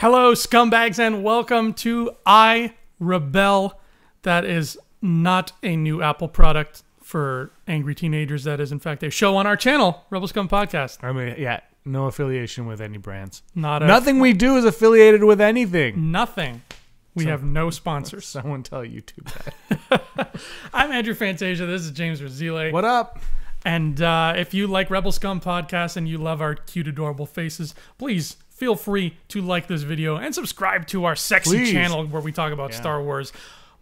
Hello, scumbags, and welcome to I Rebel. That is not a new Apple product for angry teenagers. That is, in fact, a show on our channel, Rebel Scum Podcast. I mean, yeah, no affiliation with any brands. Nothing we do is affiliated with anything. Nothing. We have no sponsors. Someone tell YouTube that. I'm Andrew Fantasia. This is James Razile. What up? And if you like Rebel Scum Podcast and you love our cute, adorable faces, please feel free to like this video and subscribe to our sexy channel where we talk about Star Wars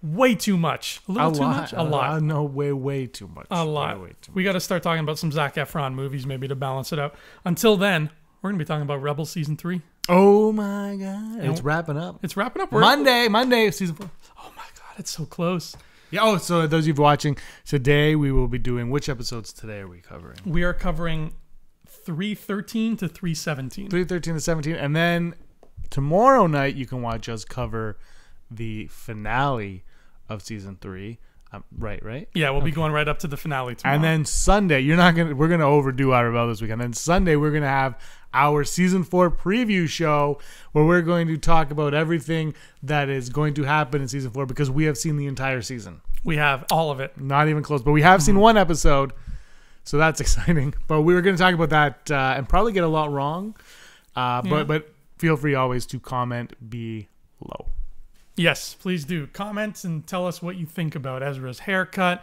way too much. A little too much? A lot. No, way too much. A lot. Way too much. We got to start talking about some Zac Efron movies maybe to balance it out. Until then, we're going to be talking about Rebel Season 3. Oh my God. It's wrapping up. It's wrapping up. Monday, Season 4. Oh my God, it's so close. Yeah. Oh, so those of you watching, today we will be doing, which episodes today are we covering? We are covering 313 to 317. 313 to 17. And then tomorrow night you can watch us cover the finale of Season 3. Right? Yeah, we'll be going right up to the finale tomorrow. And then Sunday, we're gonna overdo our Rebel this weekend. Then Sunday we're gonna have our Season 4 preview show where we're going to talk about everything that is going to happen in Season 4 because we have seen the entire season. We have all of it. Not even close, but we have seen one episode, so that's exciting. But we were going to talk about that and probably get a lot wrong. But feel free always to comment below. Yes, please do. Comment and tell us what you think about Ezra's haircut,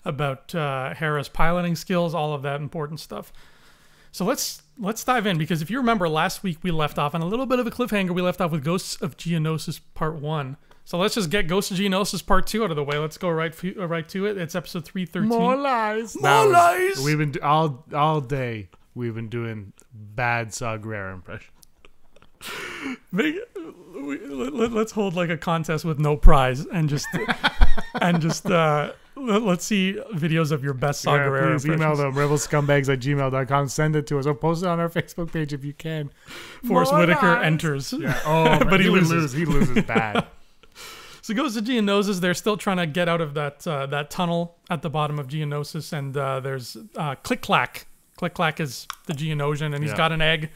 about Hera's piloting skills, all of that important stuff. So let's dive in, because if you remember last week we left off on a little bit of a cliffhanger. We left off with Ghosts of Geonosis Part 1. So let's just get Ghosts of Geonosis Part 2 out of the way. Let's go right to it. It's episode 313. More lies. Lies. We've been all day. We've been doing bad Saw Gerrera impression. Let's hold like a contest with no prize and just let's see videos of your best Saw Gerrera impressions. Email them rebelscumbags@gmail.com. Send it to us or post it on our Facebook page if you can. Forrest Whitaker enters. Yeah. Oh, but he loses. He loses bad. So Ghosts of Geonosis, they're still trying to get out of that tunnel at the bottom of Geonosis, and there's Click Clack. Click Clack is the Geonosian, and he's got an egg,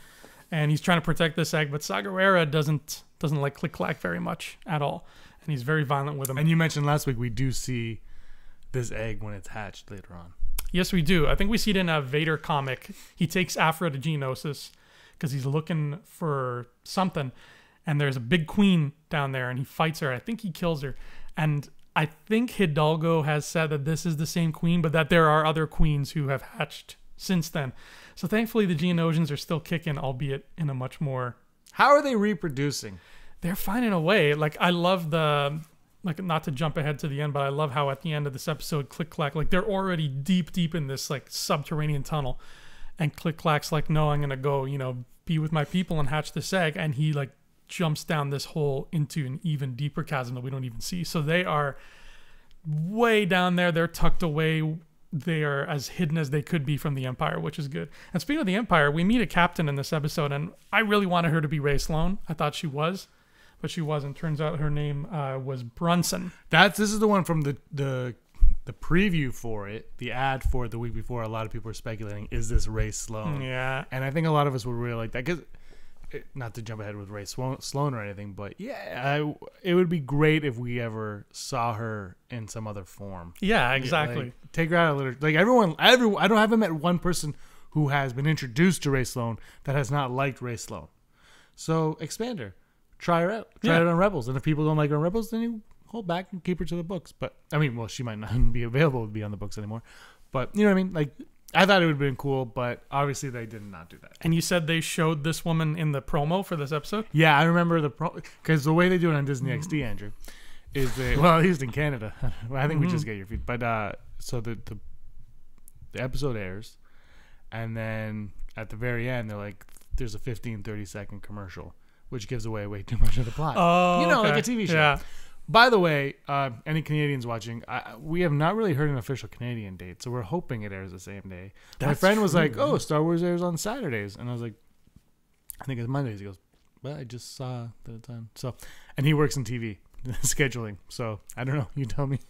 and he's trying to protect this egg, but Saw Gerrera doesn't like Click Clack very much at all, and he's very violent with him. And you mentioned last week we do see this egg when it's hatched later on. Yes, we do. I think we see it in a Vader comic. He takes Aphra to Geonosis because he's looking for something, and there's a big queen down there, and he fights her. I think he kills her. And I think Hidalgo has said that this is the same queen, but that there are other queens who have hatched since then. So thankfully the Geonosians are still kicking, albeit in a much more... How are they reproducing? They're finding a way. Like, I love not to jump ahead to the end, but I love how at the end of this episode, Click Clack, like they're already deep in this like subterranean tunnel. And Click Clack's like, no, I'm going to go, be with my people and hatch this egg. And he like jumps down this hole into an even deeper chasm that we don't even see. So they are way down there. They're tucked away. They are as hidden as they could be from the Empire, which is good. And speaking of the Empire, we meet a captain in this episode, and I really wanted her to be Ray Sloan. I thought she was, but she wasn't. Turns out her name was Brunson. This is the one from the preview for it, the ad for it the week before. A lot of people were speculating, is this Ray Sloan? Yeah. And I think a lot of us would really like that, because not to jump ahead with Ray Sloan or anything, but it would be great if we ever saw her in some other form. Yeah, exactly. Like, take her out of literature. Like everyone, I haven't met one person who has been introduced to Ray Sloan that has not liked Ray Sloan. So expand her, try her out, try it on Rebels, and if people don't like her on Rebels, then you hold back and keep her to the books. But I mean, well, she might not be available to be on the books anymore. But you know what I mean, like. I thought it would have been cool, but obviously they did not do that. And you said they showed this woman in the promo for this episode? Yeah, I remember because the way they do it on Disney XD, Andrew, is at least in Canada. I think we just get your feed. But so the episode airs, and then at the very end, they're like, there's a 15-30 second commercial, which gives away way too much of the plot. Oh, like a TV show. Yeah. By the way, any Canadians watching, we have not really heard an official Canadian date, so we're hoping it airs the same day. My friend was like, "Oh, Star Wars airs on Saturdays," and I was like, "I think it's Mondays." He goes, "Well, I just saw the time." So, and he works in TV scheduling, so I don't know. You tell me.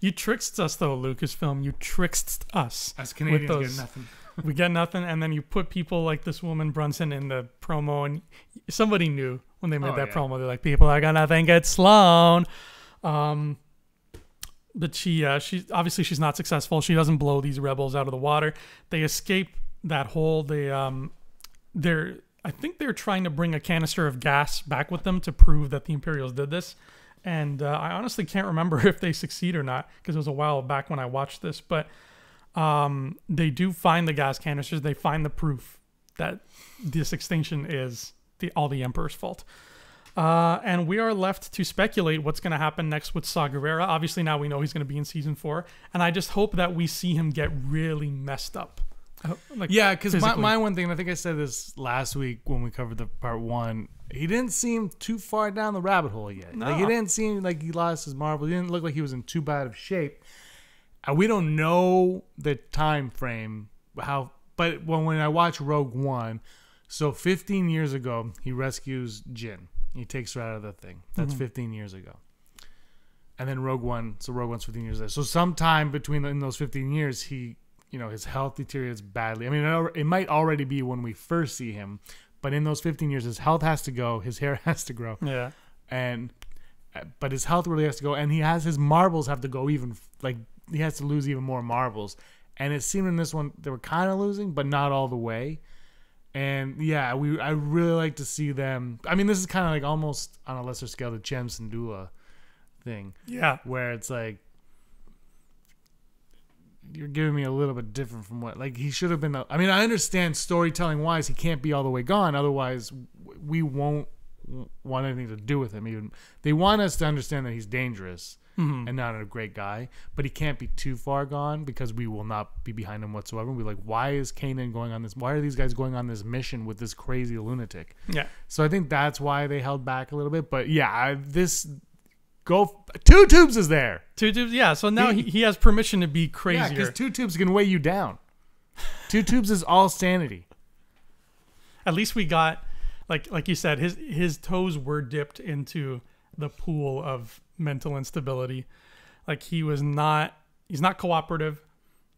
You tricked us though, Lucasfilm. You tricked us. As Canadians get nothing. We get nothing, and then you put people like this woman Brunson in the promo, and somebody knew when they made that promo. They're like, people are gonna think it's Sloane. But she's obviously she's not successful. She doesn't blow these rebels out of the water. They escape that hole. I think they're trying to bring a canister of gas back with them to prove that the Imperials did this. And I honestly can't remember if they succeed or not because it was a while back when I watched this. But they do find the gas canisters. They find the proof that this extinction is all the Emperor's fault. And we are left to speculate what's going to happen next with Saw Gerrera. Obviously, now we know he's going to be in season 4. And I just hope that we see him get really messed up. Because my one thing, and I think I said this last week when we covered the part 1, he didn't seem too far down the rabbit hole yet. No. Like, he didn't seem like he lost his marbles. He didn't look like he was in too bad of shape. And we don't know the time frame, but when I watch Rogue One, so 15 years ago, he rescues Jyn. He takes her out of the thing. That's 15 years ago. And then Rogue One's 15 years later. So sometime in those 15 years, his health deteriorates badly. I mean, it might already be when we first see him, but in those 15 years, his health has to go, his hair has to grow. Yeah. But his health really has to go, and his marbles have to go he has to lose even more marbles. And it seemed in this one, they were kind of losing, but not all the way. And yeah, I really like to see them. I mean, this is kind of like almost on a lesser scale the Chem Syndulla thing. Yeah. Where it's like, you're giving me a little bit different from what, like, he should have been. I mean, I understand storytelling wise, he can't be all the way gone. Otherwise, we won't want anything to do with him. Even they want us to understand that he's dangerous and not a great guy, but he can't be too far gone because we will not be behind him whatsoever. We're like, why is Kanan going on this? Why are these guys going on this mission with this crazy lunatic? Yeah. So I think that's why they held back a little bit. But yeah, Two Tubes is there. Two Tubes, yeah. So now he has permission to be crazier. Yeah, because Two Tubes can weigh you down. Two Tubes is all sanity. At least we got, like you said, his toes were dipped into the pool of mental instability. Like he's not cooperative.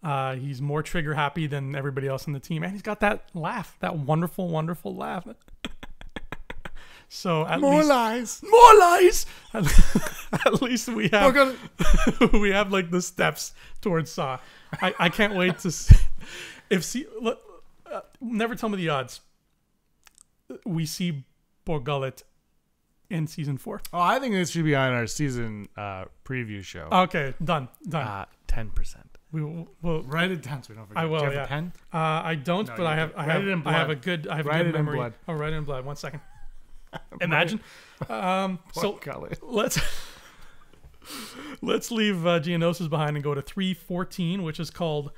He's more trigger happy than everybody else on the team, and he's got that laugh, that wonderful, wonderful laugh. So more lies. At least we have we have like the steps towards Saw. I can't wait to see never tell me the odds. We see Borgullet in season 4. Oh, I think this should be on our season preview show. Okay, done. 10%. We'll write it down so we don't forget. I will. Do you have yeah. a pen? I don't, no, but I have a good memory. Blood. Oh, write it in blood. 1 second. Imagine. So let's leave Geonosis behind and go to 314, which is called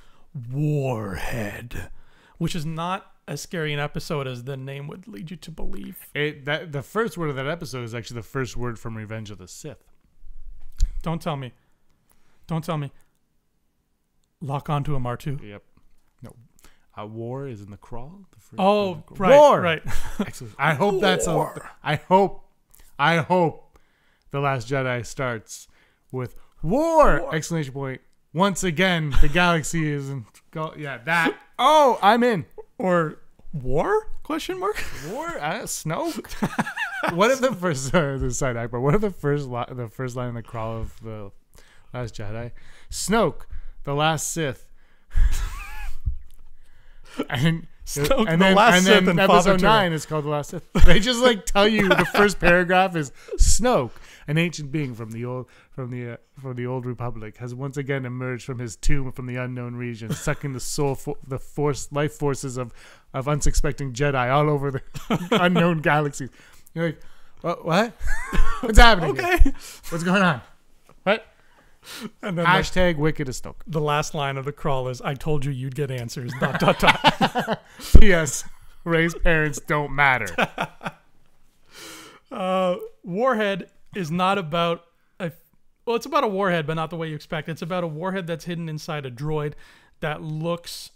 Warhead, which is not as scary an episode as the name would lead you to believe. The first word of that episode is actually the first word from Revenge of the Sith. Don't tell me. Lock onto a Martu. Yep. No. War is in the crawl. Right. Excellent. I hope that's I hope The Last Jedi starts with war! Exclamation point. Once again, the galaxy is in. That. Oh, I'm in. Or war? Question mark. War? Snoke. What if the first the side act? But what if the first line in the crawl of The Last Jedi? Snoke, the last Sith. And then episode 9 is called The Last Sith. They just like tell you the first paragraph is Snoke, an ancient being from the old Republic, has once again emerged from his tomb from the unknown region, sucking the life forces of unsuspecting Jedi all over the unknown galaxies. You're like, what? What's happening? Okay, here? What's going on? What? And then hashtag wicked as Snoke. The last line of the crawl is, "I told you you'd get answers." ... P.S. Rey's parents don't matter. Warhead is not about it's about a warhead, but not the way you expect. It's about a warhead that's hidden inside a droid that looks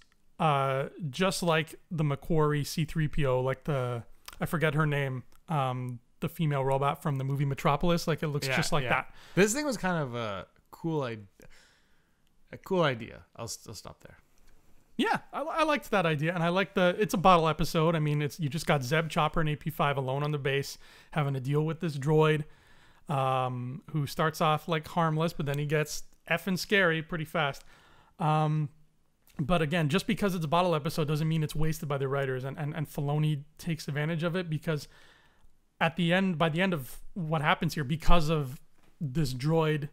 just like the Macquarie C-3PO, like I forget her name, the female robot from the movie Metropolis. Like it looks just like that. This thing was kind of a cool idea. I'll stop there. Yeah, I liked that idea, and I like it's a bottle episode. I mean, you just got Zeb, Chopper, and AP5 alone on the base, having to deal with this droid, who starts off like harmless, but then he gets effing scary pretty fast. But again, just because it's a bottle episode doesn't mean it's wasted by the writers, and Filoni takes advantage of it, because by the end of what happens here, because of this droid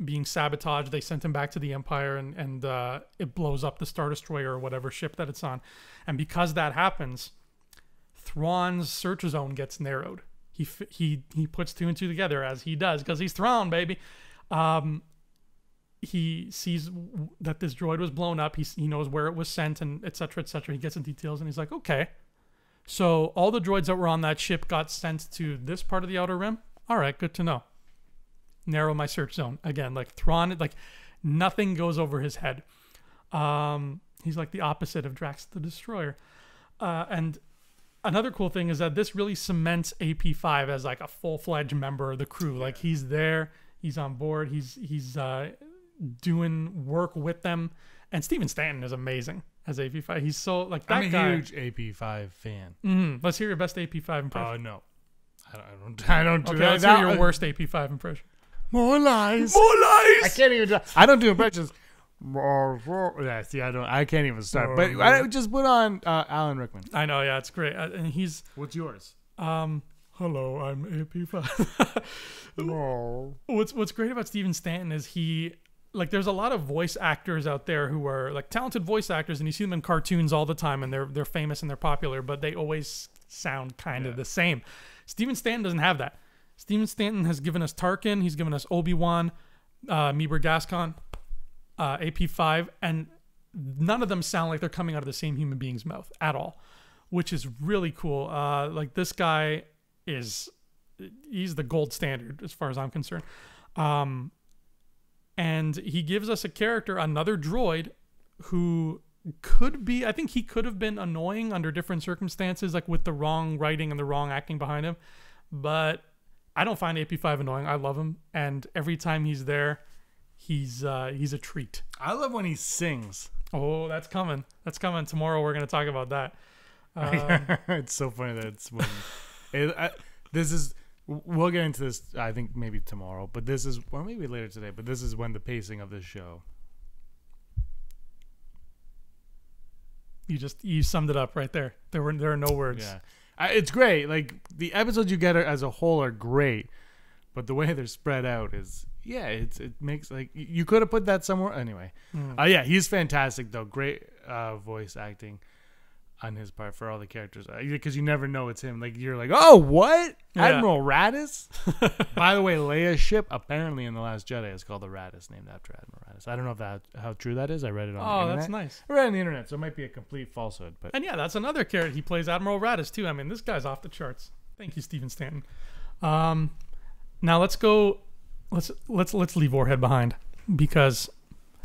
being sabotaged, they sent him back to the Empire, and it blows up the Star Destroyer or whatever ship that it's on. And because that happens, Thrawn's search zone gets narrowed. He puts two and two together, as he does, because he's Thrawn, baby. He sees that this droid was blown up. He knows where it was sent, and et cetera, et cetera. He gets the details, and he's like, okay, so all the droids that were on that ship got sent to this part of the Outer Rim. All right, good to know. Narrow my search zone again. Like Thrawn, like nothing goes over his head. He's like the opposite of Drax the Destroyer. And another cool thing is that this really cements AP5 as like a full-fledged member of the crew. Like he's there, he's on board, he's doing work with them. And Steven Stanton is amazing as AP5. He's so like that guy. I'm a huge AP5 fan. Let's hear your best AP5 impression. No, I don't do okay, that. let's hear your worst AP5 impression. More lies. More lies. I can't even. I don't do impressions. Yeah, see, I can't even start. But I just put on Alan Rickman. I know, yeah, it's great. And he's. What's yours? Hello, I'm AP5. No. What's great about Steven Stanton is there's a lot of voice actors out there who are like talented voice actors, and you see them in cartoons all the time, and they're famous and they're popular, but they always sound kind of the same. Steven Stanton doesn't have that. Steven Stanton has given us Tarkin, he's given us Obi-Wan, Meeber Gascon, AP5, and none of them sound like they're coming out of the same human being's mouth at all, which is really cool. Like this guy he's the gold standard as far as I'm concerned. And he gives us a character, another droid, who I think he could have been annoying under different circumstances, like with the wrong writing and the wrong acting behind him. But I don't find AP5 annoying. I love him. And every time he's there, he's a treat. I love when he sings. Oh, that's coming. That's coming. Tomorrow we're going to talk about that. It's so funny that it's when... We'll get into this, I think, maybe tomorrow. But this is... Or maybe later today. But this is when the pacing of this show... You summed it up right there. There are no words. Yeah. It's great. Like the episodes you get as a whole are great, but the way they're spread out is it makes like you could have put that somewhere anyway. Yeah, he's fantastic though. Great voice acting on his part for all the characters, because you never know it's him. Like you're like, oh, what? Yeah. Admiral Raddus. By the way, Leia's ship apparently in The Last Jedi is called the Raddus, named after Admiral Raddus. I don't know if how true that is. I read it on the internet. Oh, that's nice. I read it on the internet, so it might be a complete falsehood. But yeah, that's another character. He plays Admiral Raddus too. I mean, this guy's off the charts. Thank you, Steven Stanton. Now let's go. Let's leave Warhead behind, because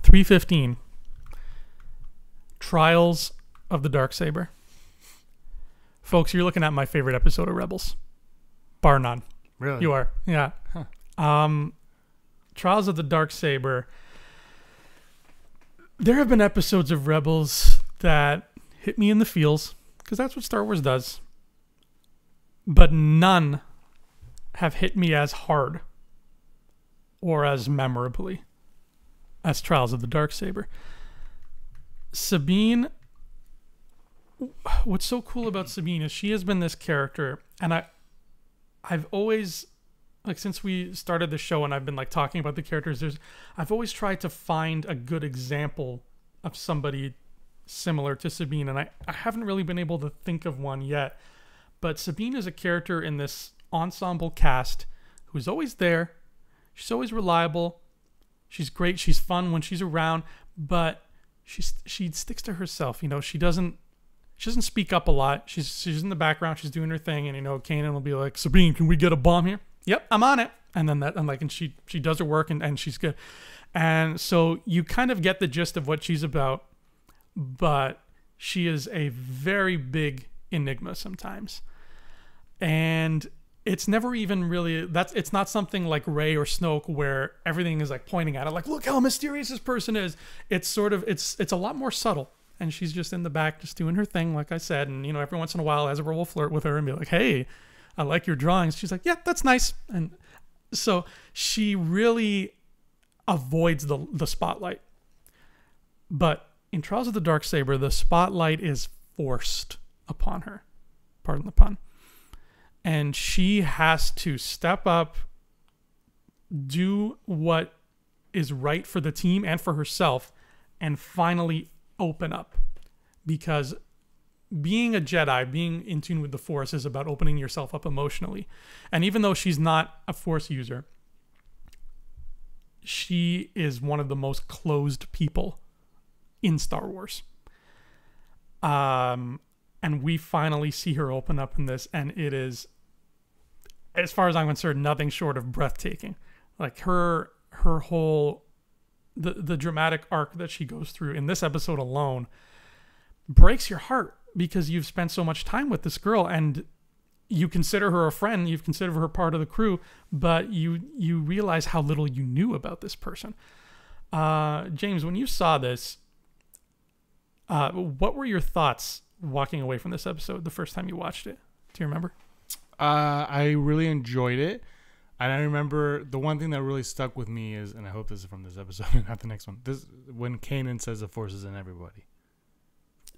315 Trials of the Darksaber. Folks, you're looking at my favorite episode of Rebels, bar none. Really? You are. Yeah. Huh. Trials of the Darksaber. There have been episodes of Rebels that hit me in the feels, because that's what Star Wars does, but none have hit me as hard or as memorably as Trials of the Darksaber. Sabine, what's so cool about Sabine is she has been this character, and I've always, like, since we started the show and I've been like talking about the characters, I've always tried to find a good example of somebody similar to Sabine, and I haven't really been able to think of one yet. But Sabine is a character in this ensemble cast who's always there. She's always reliable. She's great. She's fun when she's around, but she sticks to herself. You know, she doesn't speak up a lot. She's in the background. She's doing her thing, and Kanan will be like, Sabine, can we get a bomb here? Yep, I'm on it. And then and she does her work, and she's good. And so you kind of get the gist of what she's about, but she is a very big enigma sometimes. And it's never even really, it's not something like Rey or Snoke where everything is like pointing at it, like, look how mysterious this person is. It's sort of, it's a lot more subtle. and she's just in the back just doing her thing, like I said. And every once in a while Ezra will flirt with her and be like, hey, I like your drawings. She's like, yeah, that's nice. And so she really avoids the spotlight. But in Trials of the Darksaber, the spotlight is forced upon her. Pardon the pun. And she has to step up, do what is right for the team and for herself, and finally open up. Because being a Jedi, being in tune with the Force, is about opening yourself up emotionally. And even though she's not a Force user, she is one of the most closed people in Star Wars. And we finally see her open up in this, and it is, as far as I'm concerned, nothing short of breathtaking. Like her whole, the dramatic arc that she goes through in this episode alone breaks your heart, because you've spent so much time with this girl and you consider her a friend, you've considered her part of the crew, but you realize how little you knew about this person. James, when you saw this, what were your thoughts walking away from this episode the first time you watched it? Do you remember? I really enjoyed it. And I remember the one thing that really stuck with me is, and I hope this is from this episode and not the next one, this when Kanan says the Force is in everybody.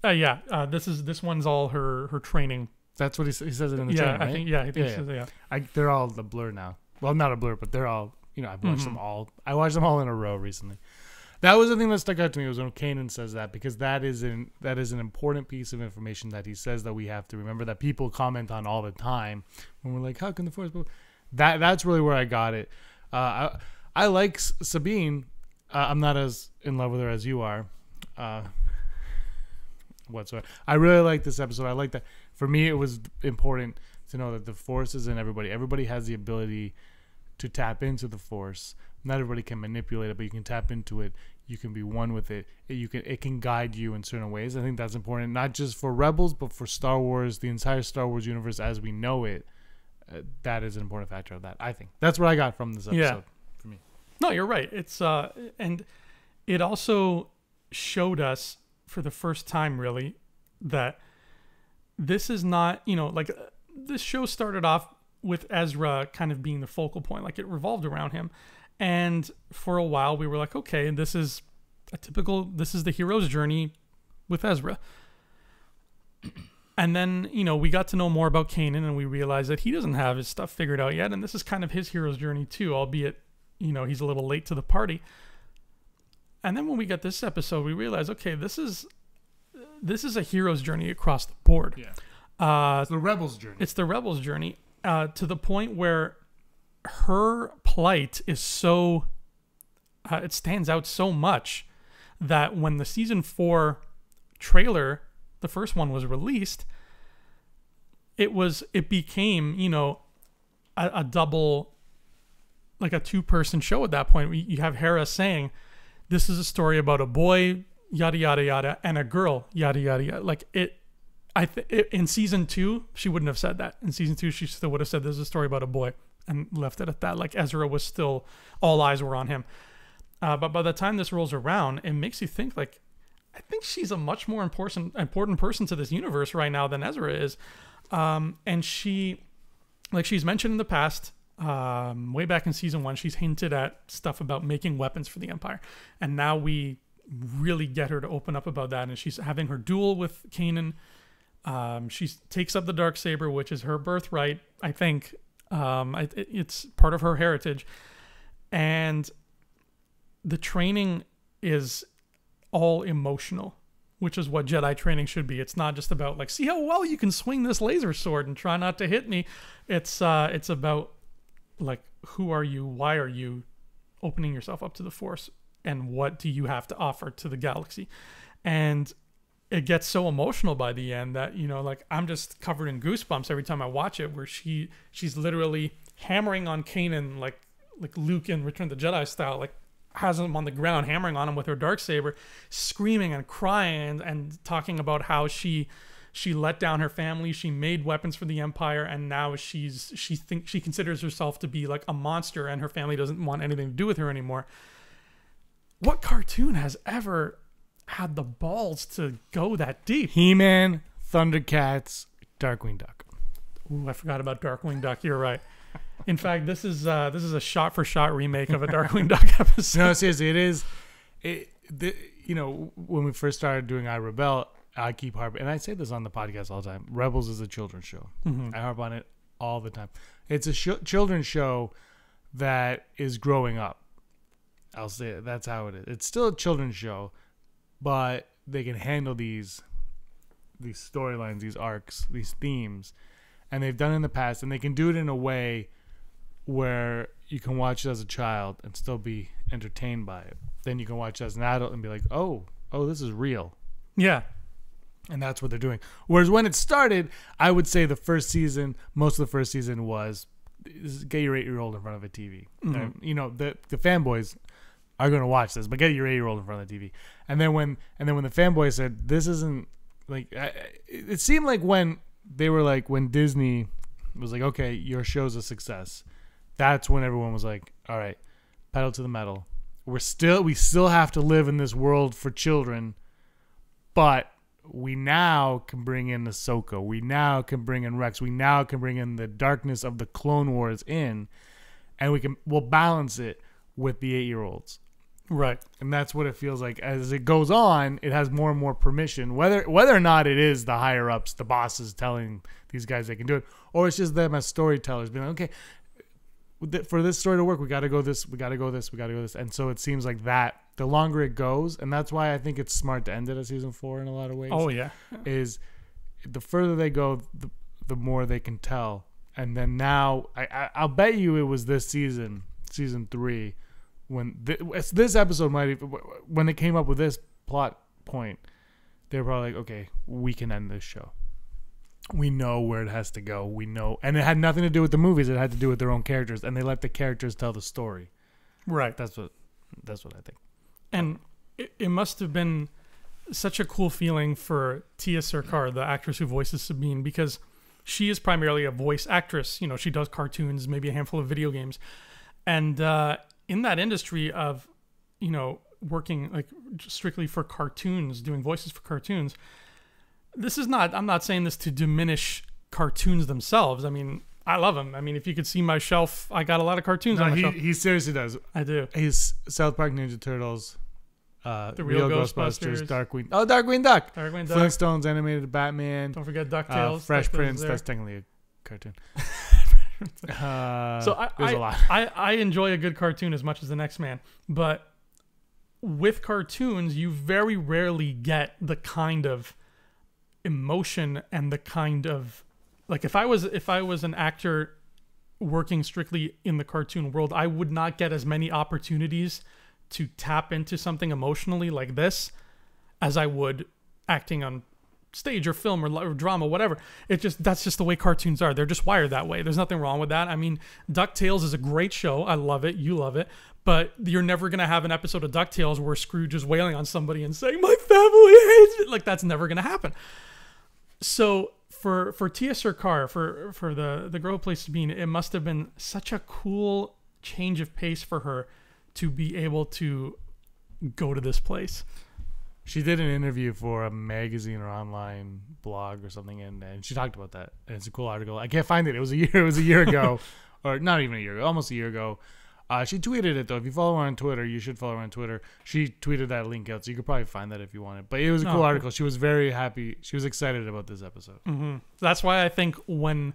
This one's all her training. That's what he says it in the training, right? I think he says it, yeah. They're all a blur now. Well, not a blur, but they're all, I've watched them all. I watched them all in a row recently. That was the thing that stuck out to me, was when Kanan says that, because that is an important piece of information that he says that we have to remember, that people comment on all the time when we're like, how can the Force be? That's really where I got it. I like Sabine. I'm not as in love with her as you are. Whatsoever. I really like this episode. I like that. For me, it was important to know that the Force is in everybody. Everybody has the ability to tap into the Force. Not everybody can manipulate it, but you can tap into it. You can be one with it. It can guide you in certain ways. I think that's important, not just for Rebels, but for Star Wars, the entire Star Wars universe as we know it. That is an important factor of that. I think that's what I got from this episode. For me. No, you're right. It's and it also showed us for the first time, really, that this is not, this show started off with Ezra kind of being the focal point, like it revolved around him. And for a while we were like, okay, this is the hero's journey with Ezra. And then, we got to know more about Kanan, and we realized that he doesn't have his stuff figured out yet. And this is kind of his hero's journey too, albeit, he's a little late to the party. And then when we got this episode, we realized, okay, this is a hero's journey across the board. Yeah. It's the Rebels' journey. It's the Rebels' journey, to the point where her plight is so, it stands out so much that when the season 4 trailer, the first one, was released, it became, a double, like a 2-person show at that point. You have Hera saying, this is a story about a boy, yada, yada, yada, and a girl, yada, yada, yada. Like in season 2, she wouldn't have said that. In season 2, she still would have said this is a story about a boy and left it at that. Like Ezra was still, all eyes were on him. But by the time this rolls around, it makes you think, like, I think she's a much more important person to this universe right now than Ezra is. And she, like she's mentioned in the past, way back in season 1, she's hinted at stuff about making weapons for the Empire. And now we really get her to open up about that. And she's having her duel with Kanan. She takes up the Darksaber, which is her birthright, I think. It's part of her heritage. And the training is all emotional, which is what Jedi training should be. It's not just about, like, see how well you can swing this laser sword and try not to hit me. It's about, like, who are you? Why are you opening yourself up to the Force? And what do you have to offer to the galaxy? And it gets so emotional by the end that, like, I'm just covered in goosebumps every time I watch it, where she's literally hammering on Kanan, like Luke in Return of the Jedi style, like, has him on the ground, hammering on him with her Darksaber, screaming and crying and talking about how she let down her family, she made weapons for the Empire, and now she considers herself to be like a monster, and her family doesn't want anything to do with her anymore. What cartoon has ever had the balls to go that deep. He-Man, Thundercats, Darkwing Duck. Ooh, I forgot about Darkwing Duck. You're right. In fact, this is a shot-for-shot remake of a Darkwing Duck episode. No, seriously, it is. When we first started doing I Rebel, I keep harping, and I say this on the podcast all the time. Rebels is a children's show. I harp on it all the time. It's a children's show that is growing up. I'll say it. That's how it is. It's still a children's show, but they can handle these storylines, these arcs, these themes, and they've done it in the past, and they can do it in a way where you can watch it as a child and still be entertained by it. Then you can watch it as an adult and be like, oh, this is real. Yeah. And that's what they're doing. Whereas when it started, I would say most of the first season was get your 8-year-old in front of a TV. And, the fanboys are going to watch this, but get your 8-year-old in front of the TV. And then when the fanboys said, this isn't like, it seemed like when Disney was like, okay, your show's a success. That's when everyone was like, all right, pedal to the metal. We still have to live in this world for children, but we now can bring in Ahsoka. We now can bring in Rex. We now can bring in the darkness of the Clone Wars in, and we'll balance it with the 8-year-olds. Right. And that's what it feels like. As it goes on, it has more and more permission, whether or not it is the higher ups, the bosses telling these guys they can do it, or it's just them as storytellers being like, okay, for this story to work, we got to go this, we got to go this, we got to go this. And so it seems like that the longer it goes, and that's why I think it's smart to end it at season 4 in a lot of ways. Oh yeah. Is the further they go, the more they can tell. And then now, I'll bet you it was this season 3, when this episode when they came up with this plot point, they were probably like, okay, we can end this show. We know where it has to go. We know, and it had nothing to do with the movies. It had to do with their own characters, and they let the characters tell the story. Right. That's what I think. And it must have been such a cool feeling for Tia Sarkar, the actress who voices Sabine, because she is primarily a voice actress. She does cartoons, maybe a handful of video games, and in that industry of, working like strictly for cartoons, doing voices for cartoons. I'm not saying this to diminish cartoons themselves. I mean, I love them. I mean, if you could see my shelf, I got a lot of cartoons on my shelf. He seriously does. I do. He's South Park Ninja Turtles, The Real Ghostbusters, Darkwing Duck. Darkwing Duck. Flintstones animated Batman. Don't forget DuckTales. Fresh Prince. That's technically a cartoon. So there's a lot. I enjoy a good cartoon as much as the next man, but with cartoons, you very rarely get the kind of emotion and the kind of, like, if I was an actor working strictly in the cartoon world, I would not get as many opportunities to tap into something emotionally like this as I would acting on stage or film or drama, whatever. That's just the way cartoons are. They're just wired that way. There's nothing wrong with that. I mean, DuckTales is a great show. I love it. You love it. But you're never going to have an episode of DuckTales where Scrooge is wailing on somebody and saying, my family hates me. Like, that's never going to happen. So for Tia Sarkar, for the girl who plays Sabine, it must have been such a cool change of pace for her to be able to go to this place. She did an interview for a magazine or online blog or something, and she talked about that. And it's a cool article. I can't find it. It was a year ago, or not even a year ago, almost a year ago. She tweeted it though. If you follow her on Twitter, you should follow her on Twitter. She tweeted that link out, so you could probably find that if you want it. But it was a cool article. She was very happy. She was excited about this episode. Mm-hmm. That's why I think when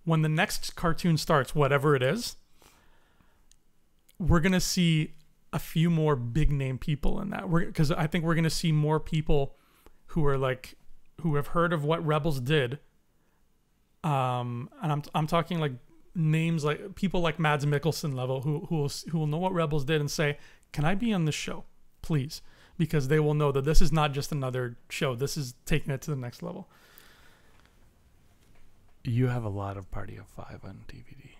the next cartoon starts, whatever it is, we're gonna see a few more big name people in that. Because I think we're gonna see more people who have heard of what Rebels did. And I'm talking like names like people like Mads Mikkelsen level who will know what Rebels did and say, can I be on this show, please? Because they will know that this is not just another show. This is taking it to the next level. You have a lot of Party of 5 on DVD.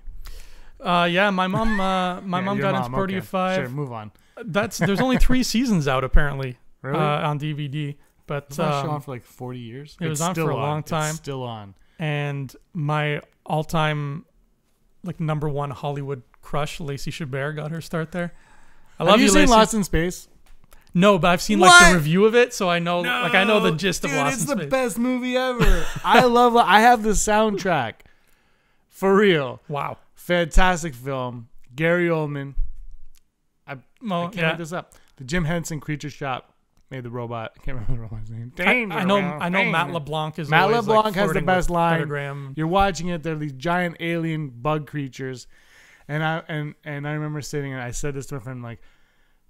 Yeah, my mom got into Party of 5. Sure, move on. There's only 3 seasons out apparently. Really? On DVD. But was that show on for like 40 years? It was on for a long time. It's still on. And my all-time like number 1 Hollywood crush, Lacey Chabert, got her start there. Have you seen Lacey. Lost in Space? No, but I've seen like the review of it, so I know I know the gist of Lost in Space. It's the best movie ever. I have the soundtrack. For real. Wow. Fantastic film. Gary Oldman. I can't make this up. The Jim Henson Creature Shop made the robot. I can't remember the robot's name. I know Matt LeBlanc is Matt always LeBlanc like has the best line. Pentagram. You're watching it. They're these giant alien bug creatures, and I remember sitting and I said this to my friend, like,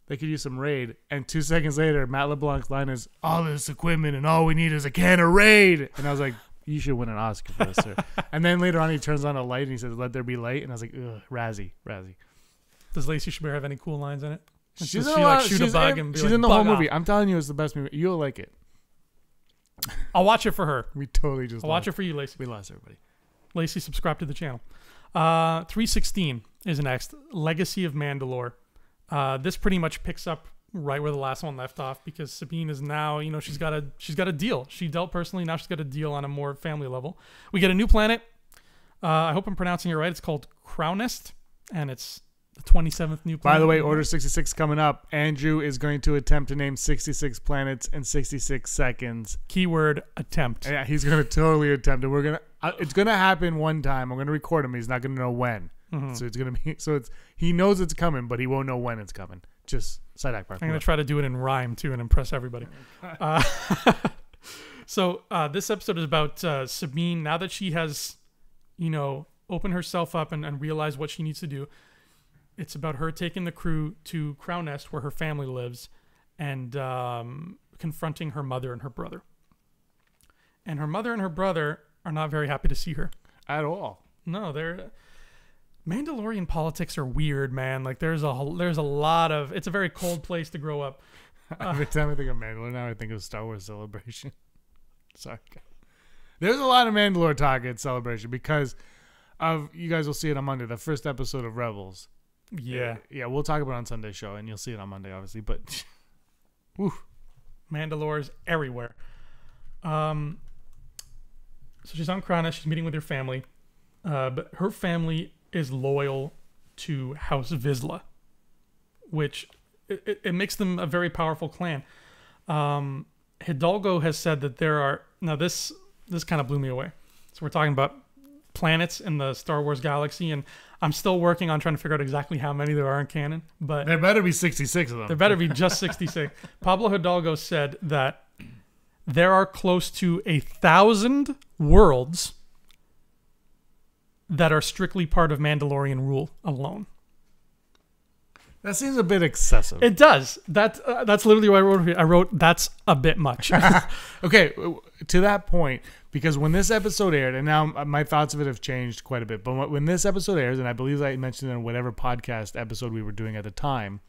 they could use some Raid. And 2 seconds later, Matt LeBlanc's line is, all this equipment and all we need is a can of Raid. And I was like, you should win an Oscar for this, sir. And then later on, he turns on a light and he says, let there be light. And I was like, ugh, Razzie. Does Lacey Chabert have any cool lines in it? She's in the whole movie. I'm telling you, it's the best movie. You'll like it. I'll watch it for her. We totally just I'll watch it for you, Lacey. We lost everybody. Lacey, subscribe to the channel. 316 is next. Legacy of Mandalore. This pretty much picks up right where the last one left off, because Sabine is now, she's got a deal. She dealt personally. Now she's got a deal on a more family level. We get a new planet. I hope I'm pronouncing it right. It's called Crownest, and it's the 27th new planet. By the way, Order 66 coming up. Andrew is going to attempt to name 66 planets in 66 seconds. Keyword attempt. Yeah, he's going to totally attempt it. It's going to happen one time. I'm going to record him. He's not going to know when. Mm-hmm. So it's going to be, he knows it's coming, but he won't know when it's coming. Just side act part. I'm going to try to do it in rhyme too and impress everybody. So this episode is about Sabine. Now that she has, opened herself up and realized what she needs to do, it's about her taking the crew to Crownest, where her family lives, and confronting her mother and her brother. And her mother and her brother are not very happy to see her. At all. No, Mandalorian politics are weird, man. Like there's a lot of, it's a very cold place to grow up. Every time I think of Mandalore, now I think of Star Wars Celebration. Sorry. There's a lot of Mandalore talk at Celebration because of, you guys will see it on Monday, the first episode of Rebels. Yeah. Yeah, we'll talk about it on Sunday's show, and you'll see it on Monday, obviously. But, whew. Mandalore's everywhere. So she's on Krana. She's meeting with her family. But her family is loyal to House Vizsla, which it makes them a very powerful clan. Hidalgo has said that there are... Now, this kind of blew me away. So we're talking about planets in the Star Wars galaxy, and I'm still working on trying to figure out exactly how many there are in canon. But there better be 66 of them. There better be just 66. Pablo Hidalgo said that there are close to 1,000 worlds that are strictly part of Mandalorian rule alone. That seems a bit excessive. It does. That's literally what I wrote here. I wrote, that's a bit much. Okay, to that point, because when this episode aired, and now my thoughts of it have changed quite a bit, but when this episode airs, and I believe I mentioned it in whatever podcast episode we were doing at the time,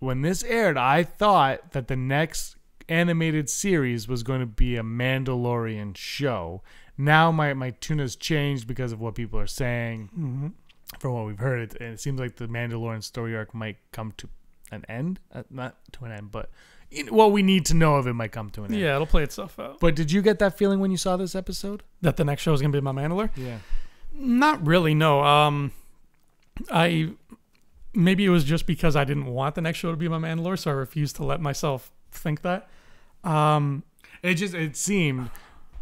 when this aired, I thought that the next animated series was going to be a Mandalorian show. Now my tune has changed because of what people are saying. Mm-hmm. From what we've heard, it seems like the Mandalorian story arc might come to an end. Not to an end, but what we need to know of it might come to an end. Yeah, it'll play itself out. But did you get that feeling when you saw this episode? That the next show is going to be about Mandalore? Yeah. Not really, no. Maybe it was just because I didn't want the next show to be about Mandalore, so I refused to let myself think that. It seemed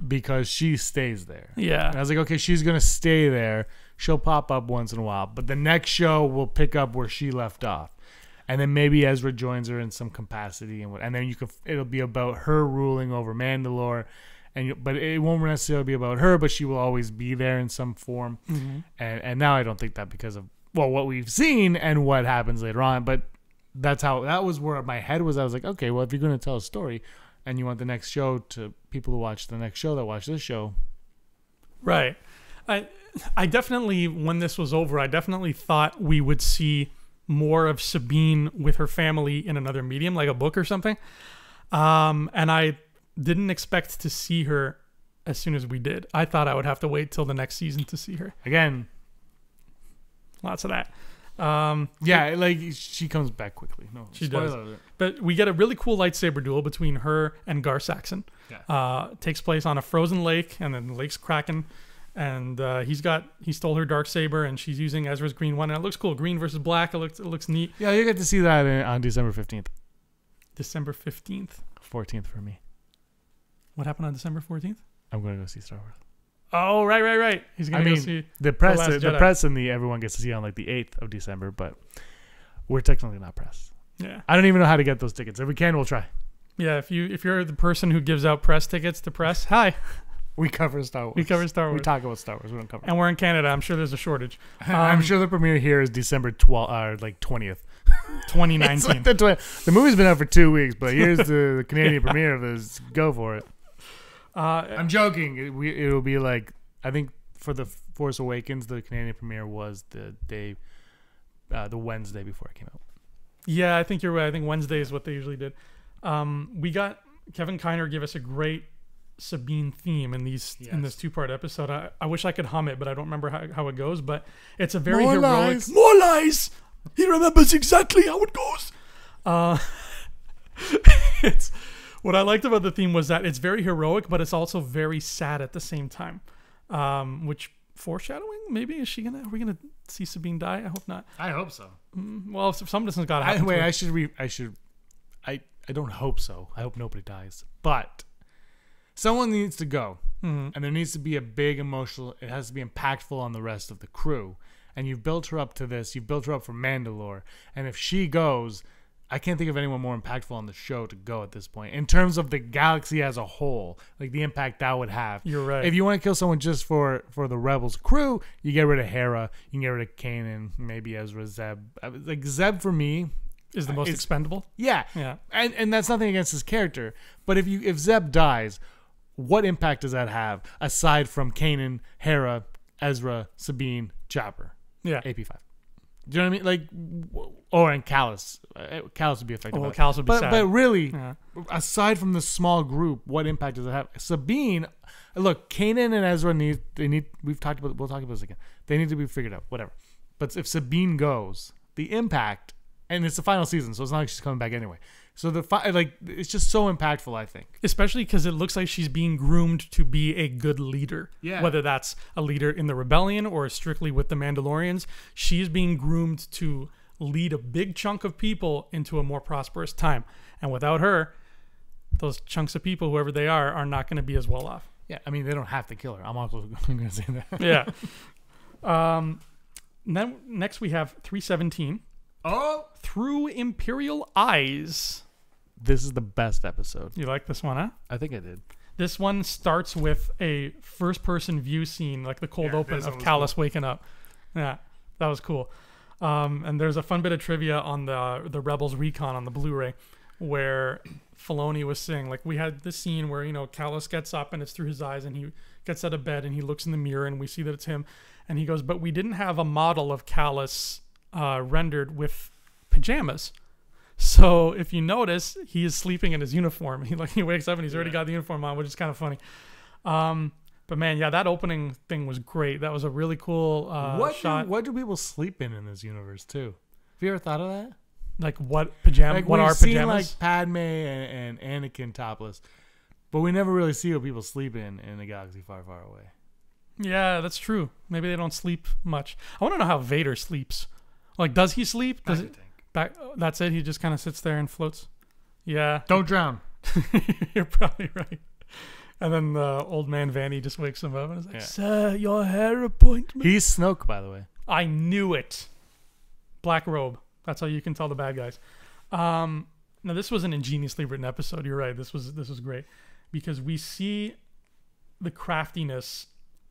because she stays there. Yeah. And I was like, okay, she's going to stay there. She'll pop up once in a while, but the next show will pick up where she left off, and then maybe Ezra joins her in some capacity, and then it'll be about her ruling over Mandalore, but it won't necessarily be about her, but she will always be there in some form. Mm-hmm. And now I don't think that because of what we've seen and what happens later on, but that was where my head was. I was like, okay, well, if you're going to tell a story and you want the next show to people who watch the next show that watch this show, right? I definitely, when this was over, I definitely thought we would see more of Sabine with her family in another medium, like a book or something. And I didn't expect to see her as soon as we did. I thought I would have to wait till the next season to see her. Again, lots of that. Yeah, like she comes back quickly. No, she does. But we get a really cool lightsaber duel between her and Gar Saxon. Yeah. Takes place on a frozen lake, and then the lake's cracking. And he stole her Darksaber, and she's using Ezra's green one, and it looks cool. Green versus black. It looks neat. Yeah, you get to see that on December 15th. December 15th. 14th for me. What happened on December 14th? I'm going to go see Star Wars. Oh, right. He's going to go see the press. Last The Jedi. press and everyone gets to see on like the 8th of December, but we're technically not press. Yeah. I don't even know how to get those tickets. If we can, we'll try. Yeah, if you're the person who gives out press tickets to press, hi. We cover Star Wars. We cover Star Wars. We talk about Star Wars. We don't cover. And we're in Canada. I'm sure there's a shortage. I'm sure the premiere here is December 12th, like 20th. 2019. It's like the movie's been out for 2 weeks, but here's the Canadian premiere of this. Go for it. I'm joking. It'll be like, I think for the Force Awakens, the Canadian premiere was the Wednesday before it came out. Yeah, I think you're right. I think Wednesday is what they usually did. We got Kevin Kiner give us a great Sabine theme in this 2-part episode. I wish I could hum it, but I don't remember how it goes. But it's a very More heroic. lies. More lies. He remembers exactly how it goes. It's what I liked about the theme was that it's very heroic, but it's also very sad at the same time. Which foreshadowing? Maybe are we gonna see Sabine die? I hope not. I hope so. Well, if something's got to happen. I don't hope so. I hope nobody dies. But someone needs to go. And there needs to be a big emotional, it has to be impactful on the rest of the crew. And you've built her up to this. You've built her up for Mandalore. And if she goes, I can't think of anyone more impactful on the show to go at this point. In terms of the galaxy as a whole, like the impact that would have. You're right. If you want to kill someone just for the Rebels crew, you get rid of Hera. You can get rid of Kanan, maybe Ezra, Zeb. Like Zeb for me is the most expendable. Yeah. Yeah. And that's nothing against his character. But if Zeb dies, what impact does that have aside from Kanan, Hera, Ezra, Sabine, Chopper? Yeah. AP5. Do you know what I mean? Like, and Callus. Callus would be affected. Oh, Callus would be sad. But really, aside from the small group, what impact does it have? Sabine, look, Kanan and Ezra we'll talk about this again. They need to be figured out, whatever. But if Sabine goes, the impact, and it's the final season, so it's not like she's coming back anyway. So it's just so impactful, I think. Especially because it looks like she's being groomed to be a good leader. Yeah. Whether that's a leader in the rebellion or strictly with the Mandalorians, she's being groomed to lead a big chunk of people into a more prosperous time. And without her, those chunks of people, whoever they are not going to be as well off. Yeah, I mean, they don't have to kill her. I'm also going to say that. Yeah. Then next we have 317. Oh! Through Imperial Eyes. This is the best episode. You like this one, huh? I think I did. This one starts with a first-person view scene, like the cold open of Callus waking up. Yeah, that was cool. And there's a fun bit of trivia on the Rebels Recon on the Blu-ray where Filoni was saying, like, we had this scene where, Callus gets up and it's through his eyes and he gets out of bed and he looks in the mirror and we see that it's him. And he goes, but we didn't have a model of Callus rendered with pajamas. So if you notice, he is sleeping in his uniform. He wakes up and he's already got the uniform on, which is kind of funny. But man, yeah, that opening thing was great. That was a really cool shot. What do people sleep in this universe too? Have you ever thought of that? Like what pajamas? Like what are seen pajamas? Like Padme and Anakin topless, but we never really see what people sleep in a galaxy far, far away. Yeah, that's true. Maybe they don't sleep much. I want to know how Vader sleeps. Like, does he sleep? That's it. He just kind of sits there and floats. Yeah. Don't drown. You're probably right. And then old man Vanny just wakes him up and is like, "Sir, your hair appointment." He's Snoke, by the way. I knew it. Black robe. That's how you can tell the bad guys. Now this was an ingeniously written episode. You're right. This was great because we see the craftiness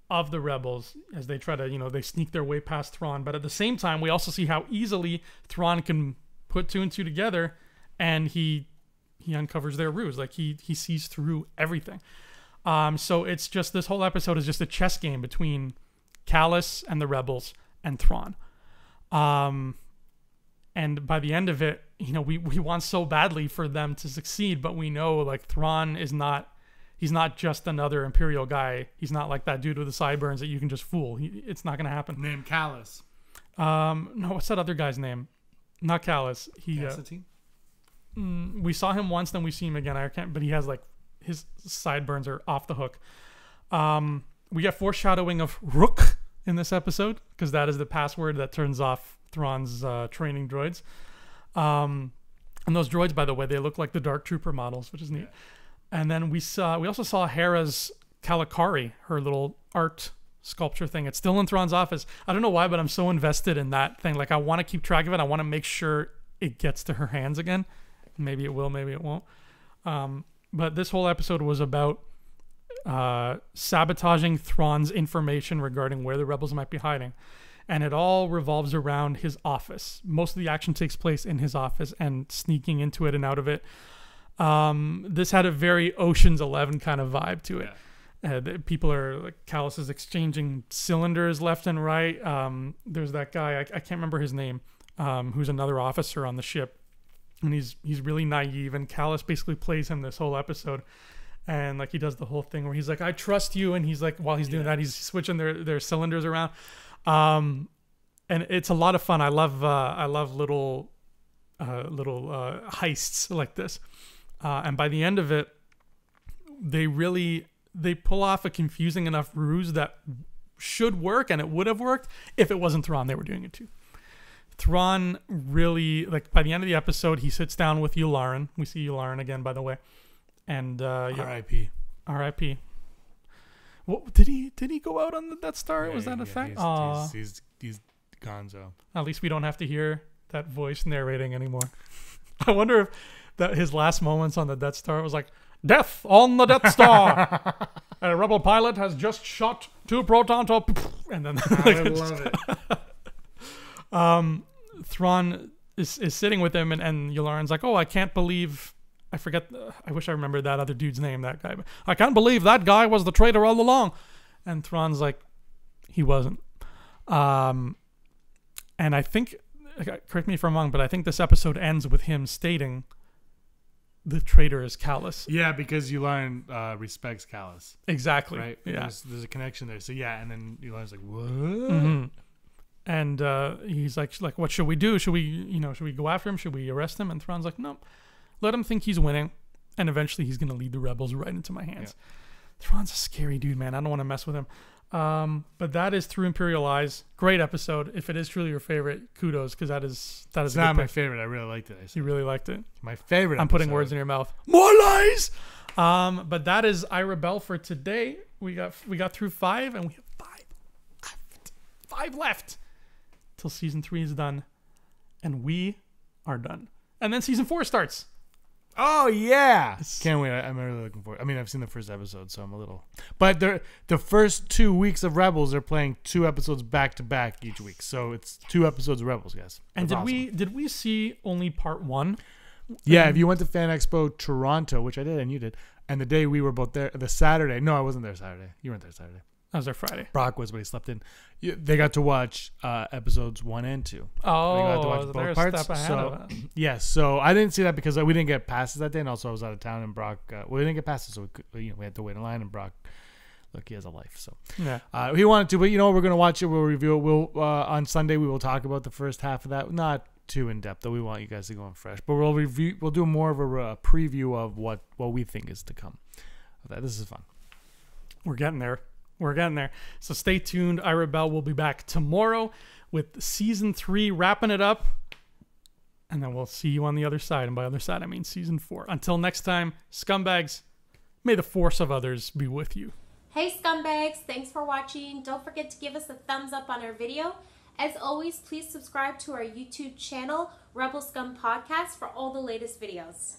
of the rebels as they try to, they sneak their way past Thrawn. But at the same time, we also see how easily Thrawn can put two and two together, and he uncovers their ruse. Like he sees through everything. So it's just, this whole episode is just a chess game between Callus and the rebels and Thrawn. And by the end of it, we want so badly for them to succeed, but we know like Thrawn is not. He's not just another Imperial guy. He's not like that dude with the sideburns that you can just fool. It's not going to happen. Named Callus. No, what's that other guy's name? Not Callus. We saw him once, then we see him again. I can't, but he has like his sideburns are off the hook. We get foreshadowing of Rook in this episode because that is the password that turns off Thrawn's training droids. And those droids, by the way, they look like the Dark Trooper models, which is neat. And then we also saw Hera's Kalikari, her little art sculpture thing. It's still in Thrawn's office. I don't know why, but I'm so invested in that thing. Like, I want to keep track of it. I want to make sure it gets to her hands again. Maybe it will, maybe it won't. But this whole episode was about sabotaging Thrawn's information regarding where the rebels might be hiding. And it all revolves around his office. Most of the action takes place in his office and sneaking into it and out of it. This had a very Ocean's 11 kind of vibe to it. Yeah. People are, like, Kallus is exchanging cylinders left and right. There's that guy, I can't remember his name, who's another officer on the ship. And he's really naive, and Kallus basically plays him this whole episode. And, like, he does the whole thing where he's like, I trust you. And he's like, while he's doing that, he's switching their cylinders around. And it's a lot of fun. I love little heists like this. And by the end of it, they pull off a confusing enough ruse that should work, and it would have worked if it wasn't Thrawn they were doing it to. Thrawn really, like, by the end of the episode, he sits down with Yularen. We see Yularen again, by the way. And R.I.P. R.I.P. What did he go out on the Death Star? Was that a fact? He's gonzo. At least we don't have to hear that voice narrating anymore. I wonder if that his last moments on the Death Star was like, "Death on the Death Star. A rebel pilot has just shot 2 proton torpedoes." And then I love it. Thrawn is sitting with him, and Yularen's like, "Oh, I can't believe." I forget. I wish I remembered that other dude's name. That guy. I can't believe that guy was the traitor all along. And Thrawn's like, he wasn't. And I think, correct me if I'm wrong, but I think this episode ends with him stating, "The traitor is Kallus." Yeah, because Yularen respects Kallus. Exactly. Right. Yeah. There's a connection there. So yeah, and then Yularen's like, "What?" Mm-hmm. And he's like, what should we do? Should we go after him? Should we arrest him? And Thrawn's like, no. Let him think he's winning, and eventually he's going to lead the rebels right into my hands. Yeah. Thrawn's a scary dude, man. I don't want to mess with him. But that is Through Imperial Eyes. Great episode. If it is truly your favorite, kudos, because that is it's not my favorite. I really liked it. You really liked it? My favorite I'm episode. putting words in your mouth. More lies! But that is I Rebel for today. We got through 5, and we have 5 left. 5 left till season 3 is done, and we are done. And then season 4 starts. Oh yeah! Can't wait. I'm really looking forward. I mean, I've seen the first episode, so I'm a little. But the first 2 weeks of Rebels, they're playing 2 episodes back to back each week, so it's 2 episodes of Rebels, guys. And did we see only part 1? Yeah, if you went to Fan Expo Toronto, which I did and you did, and the day we were both there, the Saturday. No, I wasn't there Saturday. You weren't there Saturday. I was there Friday. Brock was, but he slept in. They got to watch episodes 1 and 2. Oh, they got to watch both parts. Step ahead of us. Yes, so I didn't see that because we didn't get passes that day, and also I was out of town. And Brock, we didn't get passes, so we had to wait in line. And Brock, look, he has a life, so yeah, he wanted to, but we're gonna watch it. We'll review it. We'll on Sunday we will talk about the first half of that. Not too in depth, though. We want you guys to go in fresh, but we'll review. We'll do more of a preview of what we think is to come. This is fun. We're getting there. So stay tuned. I Rebel will be back tomorrow with season 3 wrapping it up. And then we'll see you on the other side. And by other side, I mean season 4. Until next time, scumbags, may the force of others be with you. Hey scumbags, thanks for watching. Don't forget to give us a thumbs up on our video. As always, please subscribe to our YouTube channel, Rebel Scum Podcast, for all the latest videos.